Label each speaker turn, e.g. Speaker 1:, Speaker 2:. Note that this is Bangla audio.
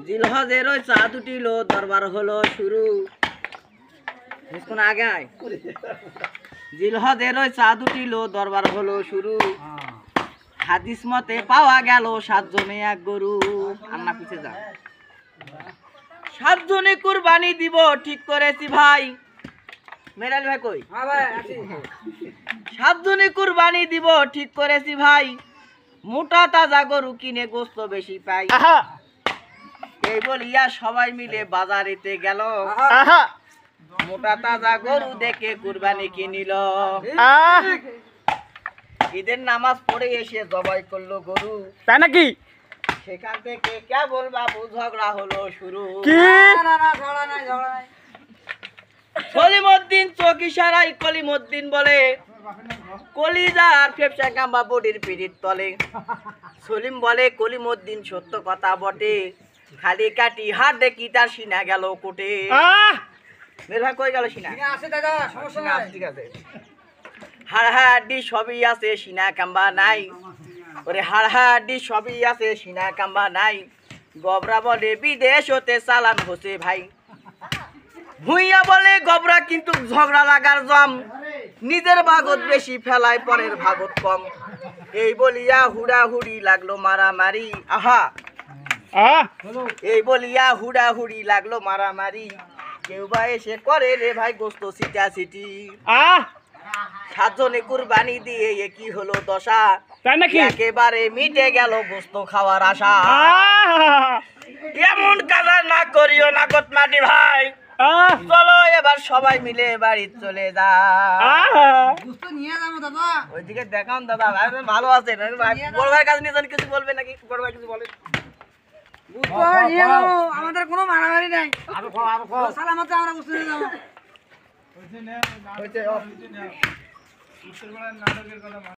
Speaker 1: জিলহজের ওই চাঁদ উঠিল দরবার হলো শুরু। আগে আয়। জিলহজের ওই চাঁদ উঠিল দরবার হলো শুরু। হাদিস মতে পাওয়া গেল 7 জনে এক গরু। আন্না পিছে যা। 7 জনে কুরবানি দিব ঠিক করেছি ভাই। মেরাল ভাই কই? 7 জনে কুরবানি দিব ঠিক করেছি ভাই। মোটা তাজা গরু কিনে গোস্ত বেশি পাই। এই বলিয়া সবাই মিলে বাজারেতে গেল। মোটা তাজা গরু দেখে কুরবানি কিনিল। ঈদের নামাজ পড়ে এসে জবাই করলো গরু।
Speaker 2: তাই নাকি?
Speaker 1: সেখান থেকে কেবল বাবু ঝগড়া হলো শুরু। কলিমউদ্দিন চোখ ইশারায় কলিমউদ্দিন বলে, কলিজার ফেফসা কাম্বা বডির পিড়ির তলে। সলিম বলে, কলিমউদ্দিন সত্য কথা বটে, খালি কাটি হাত দেখি তার সিনা গেল কোটে। মেলা কই গেল সিনা? ঠিক আছে। হাড় হাড্ডি সবই আছে সিনা কাম্বা নাই। ওরে হাড় হাড্ডি সবই আছে সিনা কাম্বা নাই। গবরা বলে বিদেশ হতে চালান হচ্ছে ভাই। ভুইয়া বলে গবরা কিন্তু ঝগড়া লাগার জম। নিজের ভাগত বেশি ফেলায় পরের ভাগত কম। এই বলিয়া হুড়াহুড়ি লাগলো মারামারি। আহা, এই বলিয়া হুড়াহুড়ি লাগলো মারামারি। কেউ বা এসে করে রে ভাই গোস্ত সিটা সিটি। 7 জনে কুরবানি দিয়ে কি হলো দশা।
Speaker 2: তাই নাকি?
Speaker 1: একেবারে মিটে গেল গোস্ত খাওয়ার আশা। এমন কাজ না করিও না মাটি ভাই। চলো এবার সবাই মিলে বাড়ি চলে যা। ওইদিকে দেখান দাদা ভাই ভালো আছে। বড় ভাইয়ের কাছে নিয়ে যান, কিছু বলবে নাকি? বড় ভাই কিছু বলে?
Speaker 3: আমাদের কোনো মারামারি নাই। সালামতে আমরা বুঝতে যাবো।